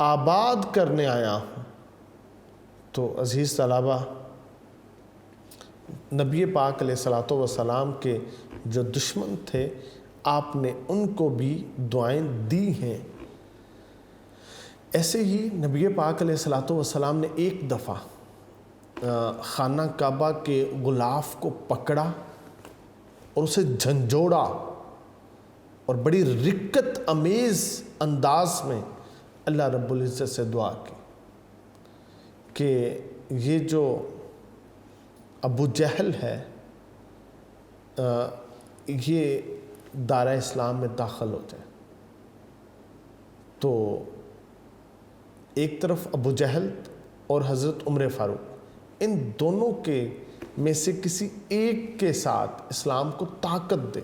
آباد کرنے آیا ہوں۔ تو عزیز طلبہ، نبی پاک علیہ الصلوۃ والسلام کے جو دشمن تھے آپ نے ان کو بھی دعائیں دی ہیں۔ ایسے ہی نبی پاک علیہ الصلوۃ والسلام نے ایک دفعہ خانہ کعبہ کے غلاف کو پکڑا اور اسے جھنجھوڑا اور بڑی رقت امیز انداز میں اللہ رب العزت سے دعا کی کہ یہ جو ابو جہل ہے یہ دارہ اسلام میں داخل ہو جائے۔ تو ایک طرف ابو جہل اور حضرت عمر فاروق، ان دونوں کے میں سے کسی ایک کے ساتھ اسلام کو طاقت دے۔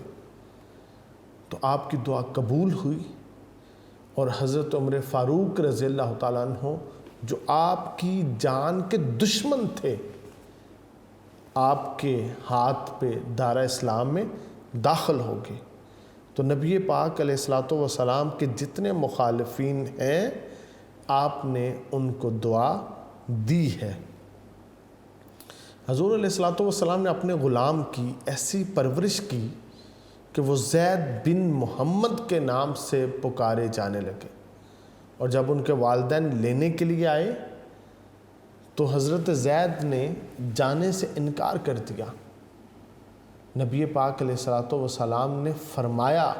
تو آپ کی دعا قبول ہوئی اور حضرت عمر فاروق رضی اللہ تعالیٰ عنہ جو آپ کی جان کے دشمن تھے، آپ کے ہاتھ پہ دارہ اسلام میں داخل ہو گئے۔ تو نبی پاک علیہ الصلوۃ والسلام کے جتنے مخالفین ہیں آپ نے ان کو دعا دی ہے۔ حضور علیہ الصلوۃ والسلام نے اپنے غلام کی ایسی پرورش کی کہ وہ زید بن محمد کے نام سے پکارے جانے لگے، اور جب ان کے والدین لینے کے لیے آئے تو حضرت زید نے جانے سے انکار کر دیا۔ نبی پاک علیہ الصلوۃ والسلام نے فرمایا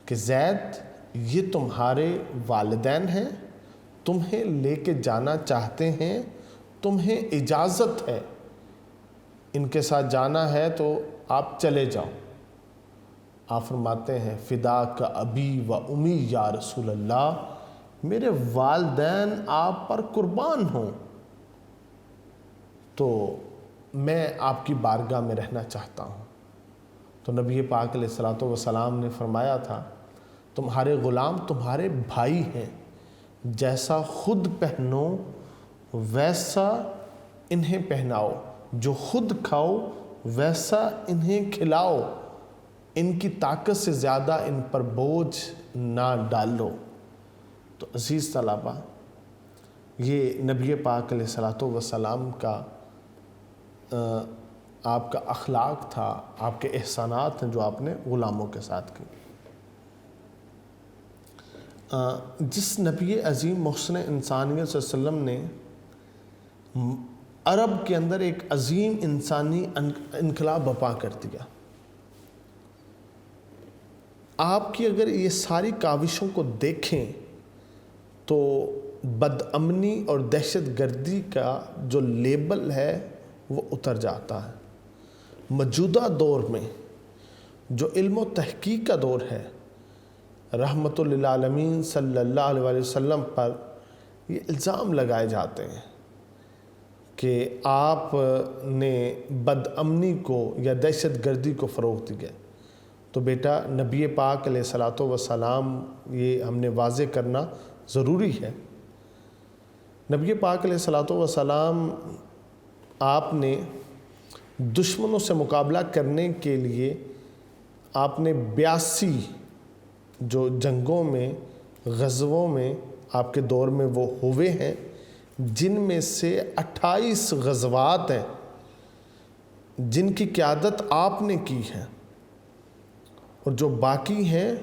کہ زید یہ تمہارے والدین ہیں، تمہیں لے کے جانا چاہتے ہیں، تمہیں اجازت ہے، ان کے ساتھ جانا ہے تو آپ چلے جاؤ۔ آپ فرماتے ہیں فداک ابی و امی یا رسول اللہ، میرے والدین آپ پر قربان ہوں، تو میں آپ کی بارگاہ میں رہنا چاہتا ہوں۔ تو نبی پاک علیہ الصلوۃ والسلام نے فرمایا تھا تمہارے غلام تمہارے بھائی ہیں، جیسا خود پہنو ویسا انہیں پہناؤ، جو خود کھاؤ ویسا انہیں کھلاؤ، ان کی طاقت سے زیادہ ان پر بوجھ نہ ڈالو۔ تو عزیز طلبہ، یہ نبی پاک علیہ الصلوۃ والسلام کا آپ کا اخلاق تھا، آپ کے احسانات ہیں جو آپ نے غلاموں کے ساتھ کی۔ جس نبی عظیم محسن انسانیت صلی اللہ علیہ وسلم نے عرب کے اندر ایک عظیم انسانی انقلاب برپا کر دیا، آپ کی اگر یہ ساری کاوشوں کو دیکھیں تو بد امنی اور دہشت گردی کا جو لیبل ہے وہ اتر جاتا ہے۔ موجودہ دور میں جو علم و تحقیق کا دور ہے، رحمت للعالمین صلی اللہ علیہ وسلم پر یہ الزام لگائے جاتے ہیں کہ آپ نے بد امنی کو یا دہشت گردی کو فروغ دیا۔ تو بیٹا نبی پاک علیہ الصلوۃ والسلام، یہ ہم نے واضح کرنا ضروری ہے، نبی پاک علیہ الصلوۃ والسلام آپ نے دشمنوں سے مقابلہ کرنے کے لیے آپ نے 82 جو جنگوں میں غزووں میں آپ کے دور میں وہ ہوئے ہیں، جن میں سے 28 غزوات ہیں جن کی قیادت آپ نے کی ہے، اور جو باقی ہیں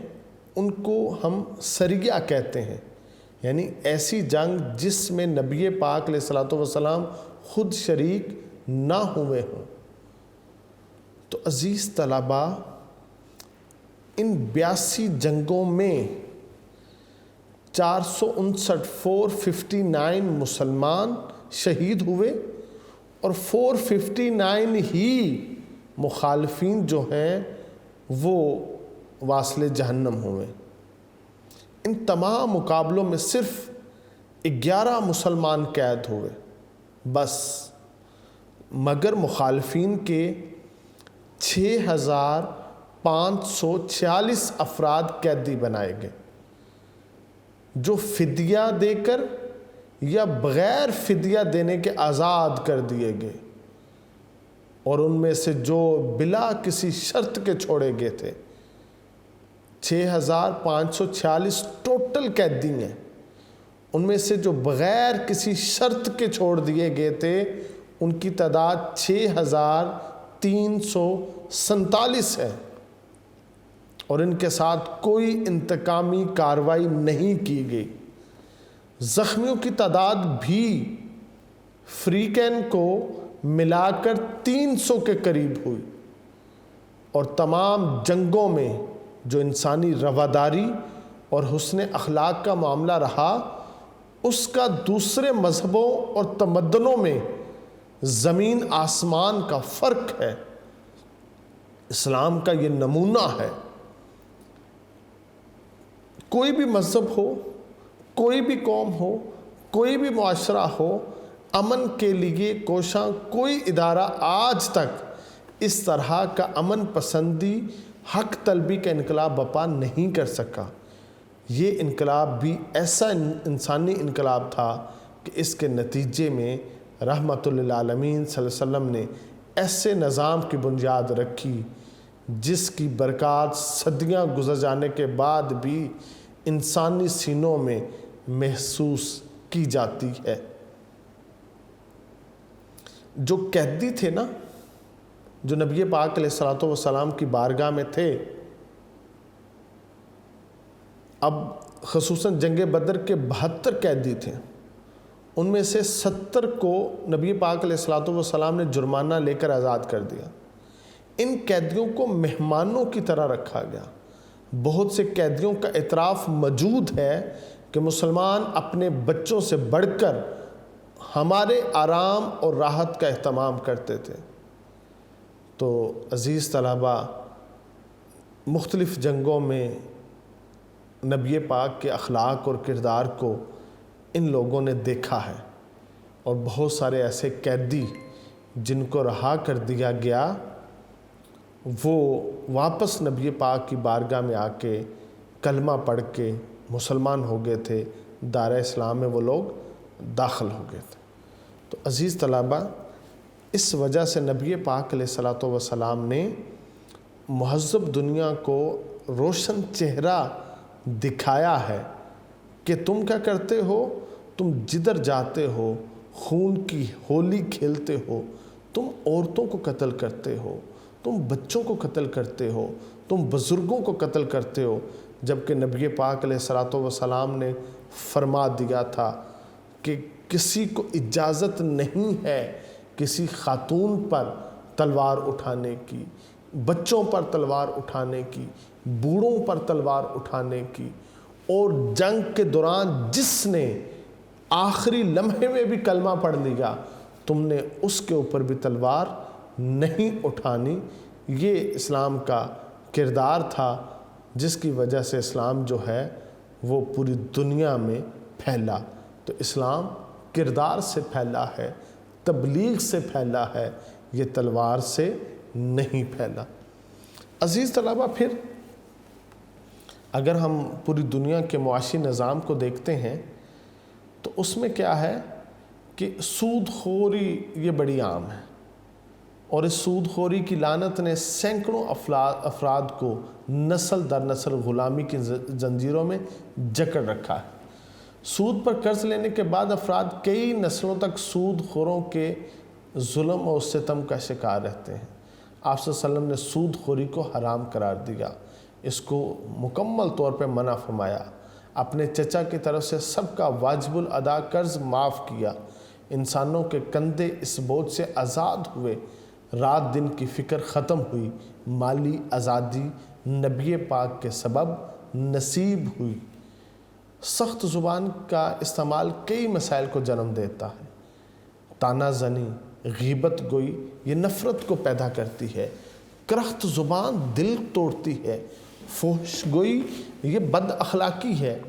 ان کو ہم سریہ کہتے ہیں، یعنی ایسی جنگ جس میں نبی پاک علیہ الصلوۃ والسلام خود شریک نہ ہوئے ہوں۔ تو عزیز طلبہ، ان 82 جنگوں میں 459 مسلمان شہید ہوئے اور 459 ہی مخالفین جو ہیں وہ واصل جہنم ہوئے۔ ان تمام مقابلوں میں صرف 11 مسلمان قید ہوئے بس، مگر مخالفین کے 6546 افراد قیدی بنائے گئے، جو فدیہ دے کر یا بغیر فدیہ دینے کے آزاد کر دیے گئے، اور ان میں سے جو بلا کسی شرط کے چھوڑے گئے تھے 6,546 ٹوٹل قیدی ہیں، ان میں سے جو بغیر کسی شرط کے چھوڑ دیے گئے تھے ان کی تعداد 6,347 ہے، اور ان کے ساتھ کوئی انتقامی کارروائی نہیں کی گئی۔ زخمیوں کی تعداد بھی فریقین کو ملا کر 300 کے قریب ہوئی، اور تمام جنگوں میں جو انسانی رواداری اور حسن اخلاق کا معاملہ رہا اس کا دوسرے مذہبوں اور تمدنوں میں زمین آسمان کا فرق ہے۔ اسلام کا یہ نمونہ ہے۔ کوئی بھی مذہب ہو، کوئی بھی قوم ہو، کوئی بھی معاشرہ ہو، امن کے لیے کوشاں کوئی ادارہ آج تک اس طرح کا امن پسندی حق طلبی کا انقلاب برپا نہیں کر سکا۔ یہ انقلاب بھی ایسا انسانی انقلاب تھا کہ اس کے نتیجے میں رحمت للعالمین صلی اللہ علیہ وسلم نے ایسے نظام کی بنیاد رکھی جس کی برکات صدیاں گزر جانے کے بعد بھی انسانی سینوں میں محسوس کی جاتی ہے۔ جو قیدی تھے نا، جو نبی پاک علیہ الصلوۃ والسلام کی بارگاہ میں تھے، اب خصوصاً جنگ بدر کے 72 قیدی تھے، ان میں سے 70 کو نبی پاک علیہ الصلوۃ والسلام نے جرمانہ لے کر آزاد کر دیا۔ ان قیدیوں کو مہمانوں کی طرح رکھا گیا۔ بہت سے قیدیوں کا اعتراف موجود ہے کہ مسلمان اپنے بچوں سے بڑھ کر ہمارے آرام اور راحت کا اہتمام کرتے تھے۔ تو عزیز طلبہ، مختلف جنگوں میں نبی پاک کے اخلاق اور کردار کو ان لوگوں نے دیکھا ہے، اور بہت سارے ایسے قیدی جن کو رہا کر دیا گیا وہ واپس نبی پاک کی بارگاہ میں آ کے کلمہ پڑھ کے مسلمان ہو گئے تھے، دائرہ اسلام میں وہ لوگ داخل ہو گئے تھے۔ تو عزیز طلبہ، اس وجہ سے نبی پاک علیہ الصلوۃ والسلام نے مہذب دنیا کو روشن چہرہ دکھایا ہے کہ تم کیا کرتے ہو، تم جدھر جاتے ہو خون کی ہولی کھیلتے ہو، تم عورتوں کو قتل کرتے ہو، تم بچوں کو قتل کرتے ہو، تم بزرگوں کو قتل کرتے ہو، جبکہ نبی پاک علیہ الصلوۃ والسلام نے فرما دیا تھا کہ کسی کو اجازت نہیں ہے کسی خاتون پر تلوار اٹھانے کی، بچوں پر تلوار اٹھانے کی، بوڑھوں پر تلوار اٹھانے کی، اور جنگ کے دوران جس نے آخری لمحے میں بھی کلمہ پڑھ لیا تم نے اس کے اوپر بھی تلوار نہیں اٹھانی۔ یہ اسلام کا کردار تھا جس کی وجہ سے اسلام جو ہے وہ پوری دنیا میں پھیلا۔ تو اسلام کردار سے پھیلا ہے، تبلیغ سے پھیلا ہے، یہ تلوار سے نہیں پھیلا۔ عزیز طلبہ، پھر اگر ہم پوری دنیا کے معاشی نظام کو دیکھتے ہیں تو اس میں کیا ہے کہ سود خوری یہ بڑی عام ہے، اور اس سود خوری کی لعنت نے سینکڑوں افراد کو نسل در نسل غلامی کی زنجیروں میں جکڑ رکھا ہے۔ سود پر قرض لینے کے بعد افراد کئی نسلوں تک سود خوروں کے ظلم اور ستم کا شکار رہتے ہیں۔ آپ صلی اللہ علیہ وسلم نے سود خوری کو حرام قرار دیا، اس کو مکمل طور پہ منع فرمایا، اپنے چچا کی طرف سے سب کا واجب الادا قرض معاف کیا، انسانوں کے کندھے اس بوجھ سے آزاد ہوئے، رات دن کی فکر ختم ہوئی، مالی آزادی نبی پاک کے سبب نصیب ہوئی۔ سخت زبان کا استعمال کئی مسائل کو جنم دیتا ہے۔ تانا زنی، غیبت گوئی یہ نفرت کو پیدا کرتی ہے، کرخت زبان دل توڑتی ہے، فحش گوئی یہ بد اخلاقی ہے،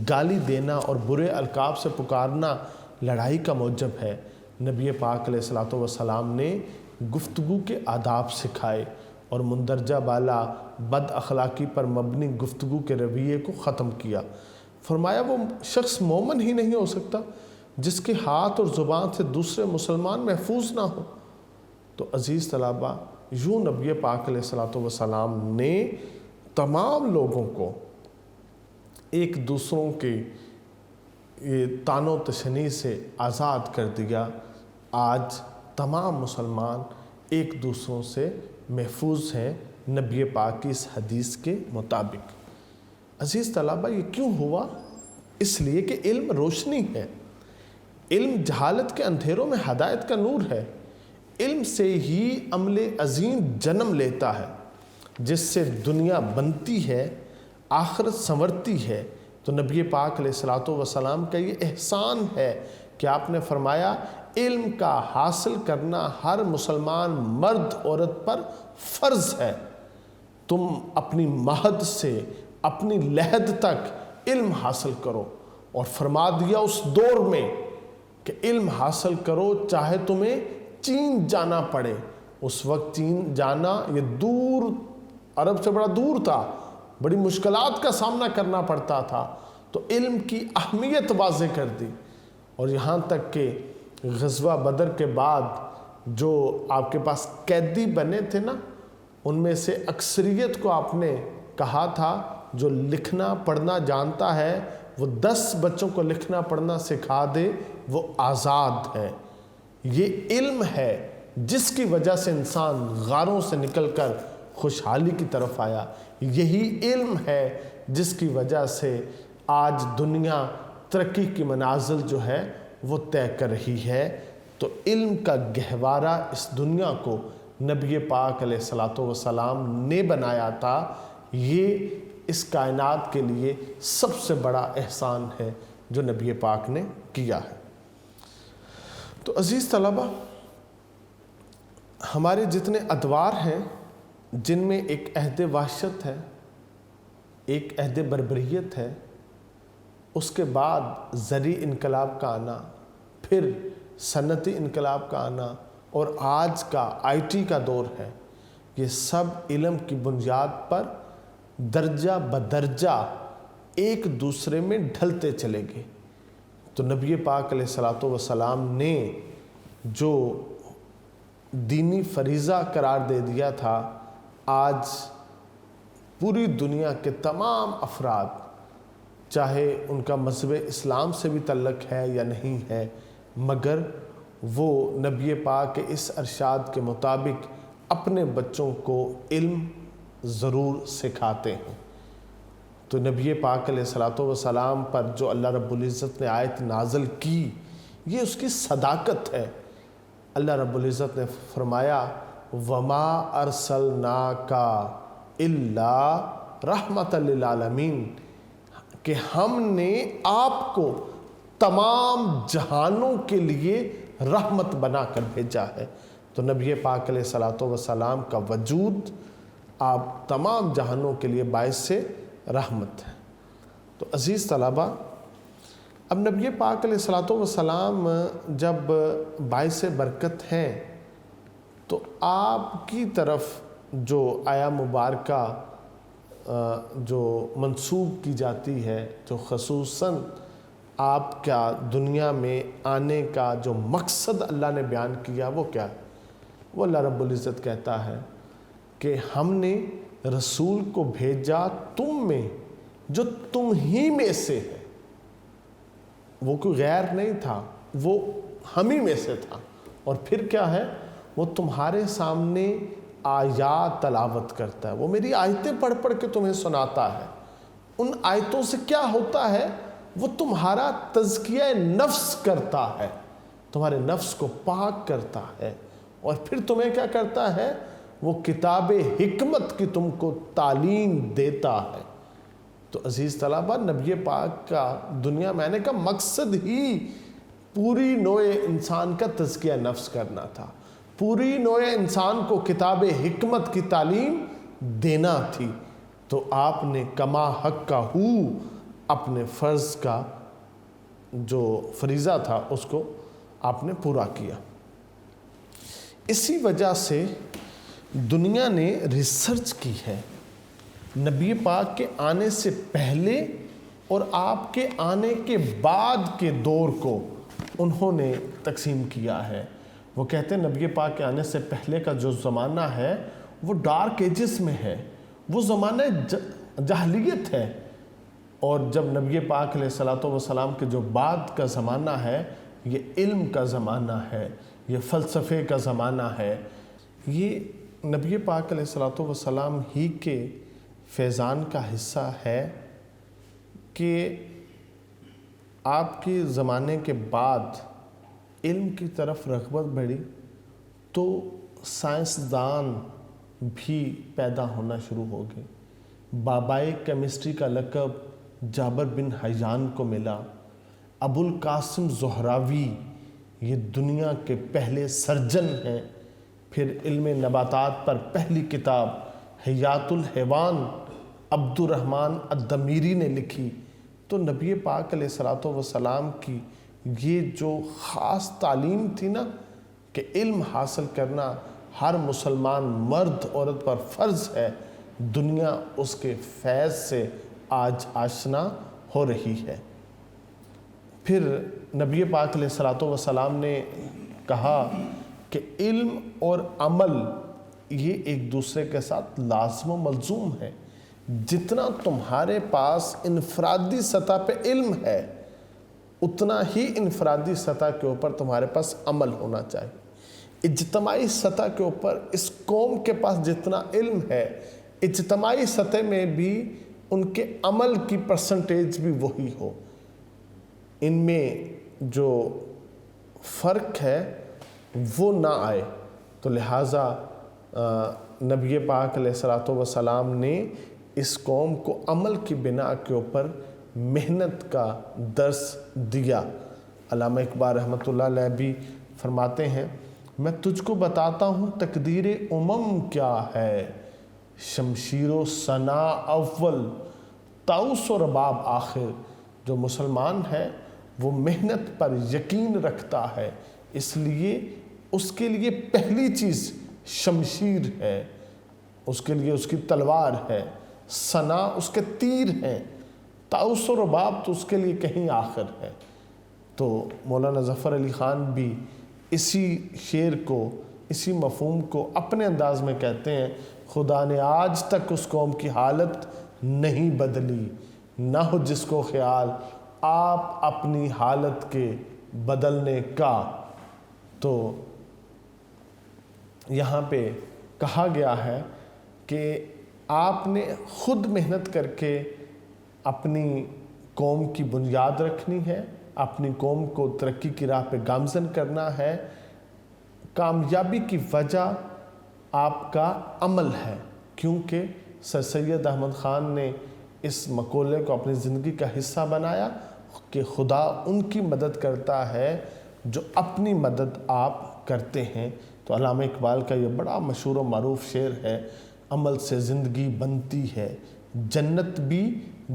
گالی دینا اور برے القاب سے پکارنا لڑائی کا موجب ہے۔ نبی پاک علیہ الصلوۃ والسلام نے گفتگو کے آداب سکھائے اور مندرجہ بالا بد اخلاقی پر مبنی گفتگو کے رویے کو ختم کیا۔ فرمایا وہ شخص مومن ہی نہیں ہو سکتا جس کے ہاتھ اور زبان سے دوسرے مسلمان محفوظ نہ ہو۔ تو عزیز طلبہ، یوں نبی پاک علیہ الصلوۃ والسلام نے تمام لوگوں کو ایک دوسروں کے طعن و تشنی سے آزاد کر دیا۔ آج تمام مسلمان ایک دوسروں سے محفوظ ہیں نبی پاک کی اس حدیث کے مطابق۔ عزیز طلبہ، یہ کیوں ہوا؟ اس لیے کہ علم روشنی ہے، علم جہالت کے اندھیروں میں ہدایت کا نور ہے، علم سے ہی عمل عظیم جنم لیتا ہے جس سے دنیا بنتی ہے، آخرت سنورتی ہے۔ تو نبی پاک علیہ الصلوۃ والسلام کا یہ احسان ہے کہ آپ نے فرمایا علم کا حاصل کرنا ہر مسلمان مرد عورت پر فرض ہے۔ تم اپنی مہد سے اپنی لحد تک علم حاصل کرو، اور فرما دیا اس دور میں کہ علم حاصل کرو چاہے تمہیں چین جانا پڑے۔ اس وقت چین جانا یہ دور، عرب سے بڑا دور تھا، بڑی مشکلات کا سامنا کرنا پڑتا تھا، تو علم کی اہمیت واضح کر دی۔ اور یہاں تک کہ غزوہ بدر کے بعد جو آپ کے پاس قیدی بنے تھے نا، ان میں سے اکثریت کو آپ نے کہا تھا جو لکھنا پڑھنا جانتا ہے وہ 10 بچوں کو لکھنا پڑھنا سکھا دے، وہ آزاد ہے۔ یہ علم ہے جس کی وجہ سے انسان غاروں سے نکل کر خوشحالی کی طرف آیا، یہی علم ہے جس کی وجہ سے آج دنیا ترقی کی منازل جو ہے وہ طے کر رہی ہے۔ تو علم کا گہوارہ اس دنیا کو نبی پاک علیہ الصلوۃ والسلام نے بنایا تھا۔ یہ اس کائنات کے لیے سب سے بڑا احسان ہے جو نبی پاک نے کیا ہے۔ تو عزیز طلبہ، ہمارے جتنے ادوار ہیں جن میں ایک عہد وحشت ہے، ایک عہد بربریت ہے، اس کے بعد زرعی انقلاب کا آنا، پھر صنعتی انقلاب کا آنا، اور آج کا IT کا دور ہے، یہ سب علم کی بنیاد پر درجہ بدرجہ ایک دوسرے میں ڈھلتے چلے گئے۔ تو نبی پاک علیہ الصلوۃ والسلام نے جو دینی فریضہ قرار دے دیا تھا، آج پوری دنیا کے تمام افراد، چاہے ان کا مذہب اسلام سے بھی تعلق ہے یا نہیں ہے، مگر وہ نبی پاک کے اس ارشاد کے مطابق اپنے بچوں کو علم ضرور سکھاتے ہیں۔ تو نبی پاک علیہ الصلوۃ والسلام پر جو اللہ رب العزت نے آیت نازل کی، یہ اس کی صداقت ہے۔ اللہ رب العزت نے فرمایا وَمَا أَرْسَلْنَاكَ إِلَّا رَحْمَةً لِلْعَالَمِينَ، کہ ہم نے آپ کو تمام جہانوں کے لیے رحمت بنا کر بھیجا ہے۔ تو نبی پاک علیہ الصلوۃ والسلام کا وجود آپ تمام جہانوں کے لیے باعث رحمت ہے۔ تو عزیز طلبہ، اب نبی پاک علیہ الصلوۃ والسلام جب باعث برکت ہیں تو آپ کی طرف جو آیا مبارکہ جو منسوب کی جاتی ہے، جو خصوصاً آپ کا دنیا میں آنے کا جو مقصد اللہ نے بیان کیا، وہ کیا ہے؟ وہ اللہ رب العزت کہتا ہے کہ ہم نے رسول کو بھیجا تم میں جو تم ہی میں سے ہے۔ وہ کوئی غیر نہیں تھا، وہ ہم ہی میں سے تھا۔ اور پھر کیا ہے؟ وہ تمہارے سامنے آیات تلاوت کرتا ہے، وہ میری آیتیں پڑھ پڑھ کے تمہیں سناتا ہے۔ ان آیتوں سے کیا ہوتا ہے؟ وہ تمہارا تزکیہ نفس کرتا ہے، تمہارے نفس کو پاک کرتا ہے، اور پھر تمہیں کیا کرتا ہے؟ وہ کتاب حکمت کی تم کو تعلیم دیتا ہے۔ تو عزیز طلبہ، نبی پاک کا دنیا میں آنے کا مقصد ہی پوری نوع انسان کا تزکیہ نفس کرنا تھا، پوری نوع انسان کو کتاب حکمت کی تعلیم دینا تھی۔ تو آپ نے کما حق کا اپنے فرض کا جو فریضہ تھا اس کو آپ نے پورا کیا۔ اسی وجہ سے دنیا نے ریسرچ کی ہے نبی پاک کے آنے سے پہلے اور آپ کے آنے کے بعد کے دور کو انہوں نے تقسیم کیا ہے۔ وہ کہتے ہیں نبی پاک کے آنے سے پہلے کا جو زمانہ ہے وہ ڈارک ایجز میں ہے، وہ زمانہ جاہلیت ہے، اور جب نبی پاک علیہ الصلوۃ والسلام کے جو بعد کا زمانہ ہے، یہ علم کا زمانہ ہے، یہ فلسفے کا زمانہ ہے، یہ نبی پاک علیہ الصلوۃ والسلام ہی کے فیضان کا حصہ ہے کہ آپ کے زمانے کے بعد علم کی طرف رغبت بڑھی تو سائنسدان بھی پیدا ہونا شروع ہو گئے۔ بابائے کیمسٹری کا لقب جابر بن حیان کو ملا۔ ابو القاسم زہراوی یہ دنیا کے پہلے سرجن ہیں۔ پھر علم نباتات پر پہلی کتاب حیات الحیوان عبد الرحمن الدمیری نے لکھی۔ تو نبی پاک علیہ الصلوۃ والسلام کی یہ جو خاص تعلیم تھی نا کہ علم حاصل کرنا ہر مسلمان مرد عورت پر فرض ہے، دنیا اس کے فیض سے آج آشنا ہو رہی ہے۔ پھر نبی پاک علیہ الصلوۃ والسلام نے کہا کہ علم اور عمل یہ ایک دوسرے کے ساتھ لازم و ملزوم ہے۔ جتنا تمہارے پاس انفرادی سطح پہ علم ہے، اتنا ہی انفرادی سطح کے اوپر تمہارے پاس عمل ہونا چاہیے۔ اجتماعی سطح کے اوپر اس قوم کے پاس جتنا علم ہے، اجتماعی سطح میں بھی ان کے عمل کی پرسنٹیج بھی وہی ہو، ان میں جو فرق ہے وہ نہ آئے۔ تو لہٰذا نبی پاک علیہ الصلوۃ والسلام نے اس قوم کو عمل کی بنا کے اوپر محنت کا درس دیا۔ علامہ اقبال رحمۃ اللہ علیہ بھی فرماتے ہیں، میں تجھ کو بتاتا ہوں تقدیر امم کیا ہے، شمشیر و ثنا اول طاؤس و رباب آخر۔ جو مسلمان ہے وہ محنت پر یقین رکھتا ہے، اس لیے اس کے لیے پہلی چیز شمشیر ہے، اس کے لیے اس کی تلوار ہے، ثنا اس کے تیر ہیں، طاؤس و رباب تو اس کے لیے کہیں آخر ہے۔ تو مولانا ظفر علی خان بھی اسی شعر کو، اسی مفہوم کو اپنے انداز میں کہتے ہیں، خدا نے آج تک اس قوم کی حالت نہیں بدلی، نہ ہو جس کو خیال آپ اپنی حالت کے بدلنے کا۔ تو یہاں پہ کہا گیا ہے کہ آپ نے خود محنت کر کے اپنی قوم کی بنیاد رکھنی ہے، اپنی قوم کو ترقی کی راہ پہ گامزن کرنا ہے۔ کامیابی کی وجہ آپ کا عمل ہے، کیونکہ سر سید احمد خان نے اس مقولے کو اپنی زندگی کا حصہ بنایا کہ خدا ان کی مدد کرتا ہے جو اپنی مدد آپ کرتے ہیں۔ تو علامہ اقبال کا یہ بڑا مشہور و معروف شعر ہے، عمل سے زندگی بنتی ہے، جنت بھی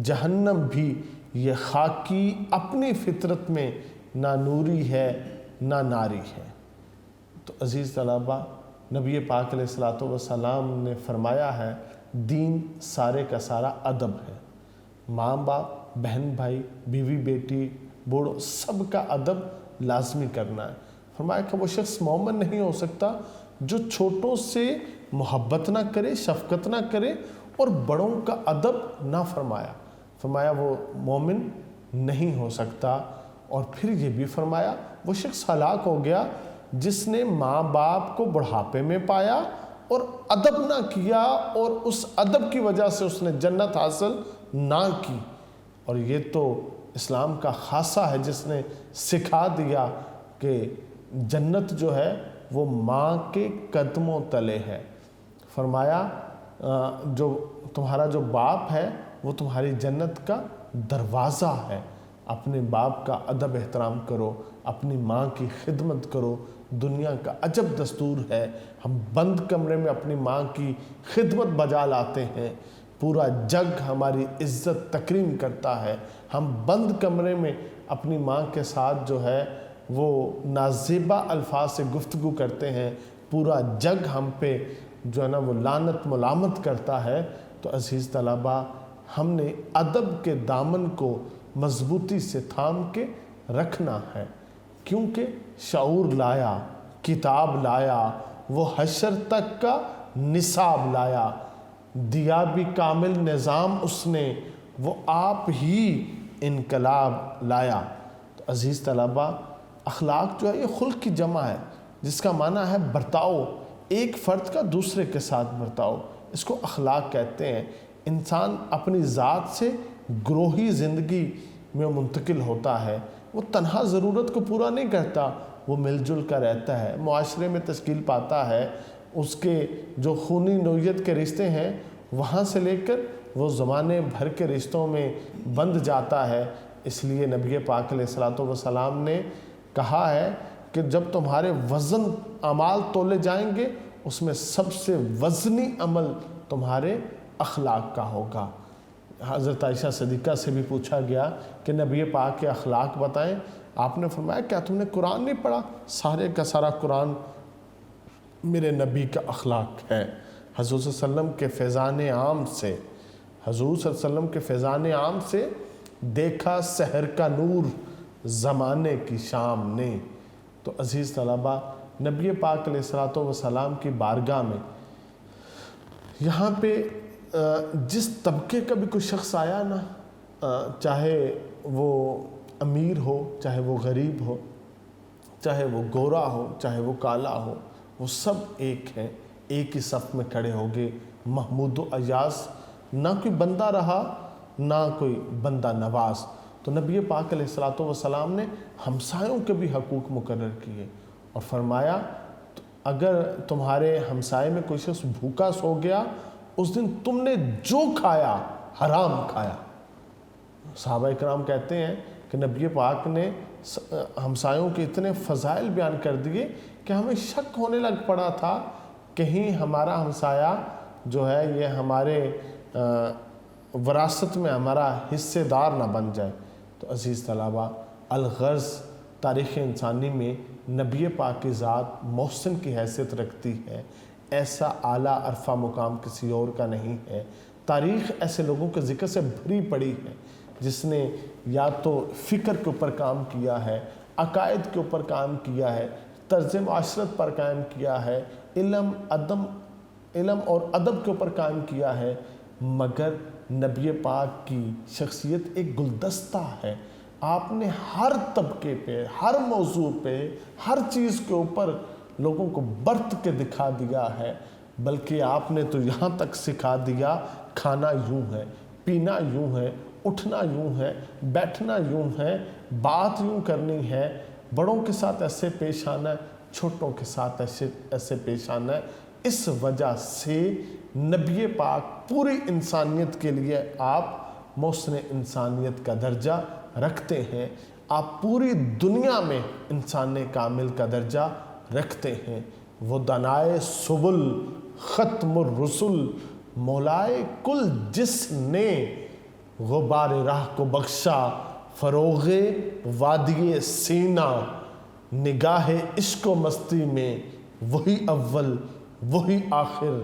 جہنم بھی، یہ خاکی اپنی فطرت میں نہ نوری ہے نہ ناری ہے۔ تو عزیز طلباء، نبی پاک علیہ الصلوۃ والسلام نے فرمایا ہے دین سارے کا سارا ادب ہے۔ ماں باپ، بہن بھائی، بیوی بیٹی، بوڑھو، سب کا ادب لازمی کرنا ہے۔ فرمایا کہ وہ شخص مومن نہیں ہو سکتا جو چھوٹوں سے محبت نہ کرے، شفقت نہ کرے اور بڑوں کا ادب نہ فرمایا۔ فرمایا وہ مومن نہیں ہو سکتا۔ اور پھر یہ بھی فرمایا وہ شخص ہلاک ہو گیا جس نے ماں باپ کو بڑھاپے میں پایا اور ادب نہ کیا، اور اس ادب کی وجہ سے اس نے جنت حاصل نہ کی۔ اور یہ تو اسلام کا خاصہ ہے جس نے سکھا دیا کہ جنت جو ہے وہ ماں کے قدموں تلے ہے۔ فرمایا جو تمہارا جو باپ ہے وہ تمہاری جنت کا دروازہ ہے۔ اپنے باپ کا ادب احترام کرو، اپنی ماں کی خدمت کرو۔ دنیا کا عجب دستور ہے، ہم بند کمرے میں اپنی ماں کی خدمت بجا لاتے ہیں، پورا جگ ہماری عزت تکریم کرتا ہے۔ ہم بند کمرے میں اپنی ماں کے ساتھ جو ہے وہ نازیبا الفاظ سے گفتگو کرتے ہیں، پورا جگ ہم پہ جو ہے نا وہ لعنت ملامت کرتا ہے۔ تو عزیز طلباء، ہم نے ادب کے دامن کو مضبوطی سے تھام کے رکھنا ہے، کیونکہ شعور لایا، کتاب لایا، وہ حشر تک کا نصاب لایا۔ دیا بھی کامل نظام اس نے، وہ آپ ہی انقلاب لایا۔ تو عزیز طلبہ، اخلاق جو ہے یہ خلق کی جمع ہے، جس کا معنی ہے برتاؤ، ایک فرد کا دوسرے کے ساتھ برتاؤ، اس کو اخلاق کہتے ہیں۔ انسان اپنی ذات سے گروہی زندگی میں منتقل ہوتا ہے، وہ تنہا ضرورت کو پورا نہیں کرتا، وہ مل جل کر رہتا ہے، معاشرے میں تشکیل پاتا ہے، اس کے جو خونی نوعیت کے رشتے ہیں وہاں سے لے کر وہ زمانے بھر کے رشتوں میں بندھ جاتا ہے۔ اس لیے نبی پاک علیہ الصلوۃ والسلام نے کہا ہے کہ جب تمہارے وزن اعمال تولے جائیں گے، اس میں سب سے وزنی عمل تمہارے اخلاق کا ہوگا۔ حضرت عائشہ صدیقہ سے بھی پوچھا گیا کہ نبی پاک کے اخلاق بتائیں، آپ نے فرمایا کیا تم نے قرآن نہیں پڑھا؟ سارے کا سارا قرآن میرے نبی کا اخلاق ہے۔ حضور صلی اللہ علیہ وسلم کے فیضان عام سے، حضور صلی اللہ علیہ وسلم کے فیضان عام سے دیکھا سحر کا نور زمانے کی شام نے۔ تو عزیز طلبہ، نبی پاک علیہ الصلوۃ والسلام کی بارگاہ میں یہاں پہ جس طبقے کا بھی کوئی شخص آیا نا، چاہے وہ امیر ہو، چاہے وہ غریب ہو، چاہے وہ گورا ہو، چاہے وہ کالا ہو، وہ سب ایک ہیں، ایک ہی صف میں کھڑے ہو گئے۔ محمود و ایاز، نہ کوئی بندہ رہا نہ کوئی بندہ نواز۔ تو نبی پاک علیہ الصلوۃ والسلام نے ہمسایوں کے بھی حقوق مقرر کیے اور فرمایا اگر تمہارے ہمسائے میں کوئی شخص بھوکا سو گیا، اس دن تم نے جو کھایا حرام کھایا۔ صحابہ اکرام کہتے ہیں کہ نبی پاک نے ہمسایوں کے اتنے فضائل بیان کر دیے کہ ہمیں شک ہونے لگ پڑا تھا کہیں ہمارا ہمسایہ جو ہے یہ ہمارے وراثت میں ہمارا حصے دار نہ بن جائے۔ تو عزیز طلبہ، الغرض تاریخ انسانی میں نبی پاک کی ذات محسن کی حیثیت رکھتی ہے، ایسا اعلیٰ عرفہ مقام کسی اور کا نہیں ہے۔ تاریخ ایسے لوگوں کے ذکر سے بھری پڑی ہے جس نے یا تو فکر کے اوپر کام کیا ہے، عقائد کے اوپر کام کیا ہے، طرز معاشرت پر قائم کیا ہے، علم اور ادب کے اوپر قائم کیا ہے، مگر نبی پاک کی شخصیت ایک گلدستہ ہے۔ آپ نے ہر طبقے پہ، ہر موضوع پہ، ہر چیز کے اوپر لوگوں کو برت کے دکھا دیا ہے، بلکہ آپ نے تو یہاں تک سکھا دیا کھانا یوں ہے، پینا یوں ہے، اٹھنا یوں ہے، بیٹھنا یوں ہے، بات یوں کرنی ہے، بڑوں کے ساتھ ایسے پیش آنا ہے، چھوٹوں کے ساتھ ایسے پیش آنا ہے۔ اس وجہ سے نبی پاک پوری انسانیت کے لیے آپ محسن انسانیت کا درجہ رکھتے ہیں، آپ پوری دنیا میں انسان کامل کا درجہ رکھتے ہیں۔ وہ دانائے سبل، ختم الرسل، مولائے کل جس نے غبار راہ کو بخشا، فروغ وادی سینہ، نگاہ عشق و مستی میں وہی اول وہی آخر،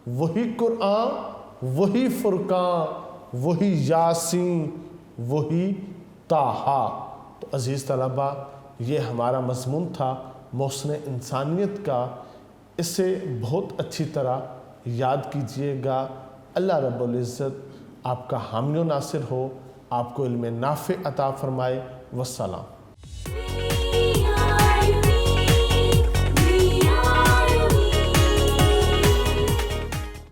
وہی قرآن وہی فرقان، وہی یاسین وہی طٰہٰ۔ تو عزیز طلبہ، یہ ہمارا مضمون تھا محسن انسانیت کا، اسے بہت اچھی طرح یاد کیجئے گا۔ اللہ رب العزت آپ کا حامی و ناصر ہو، آپ کو علم نافع عطا فرمائے۔ والسلام۔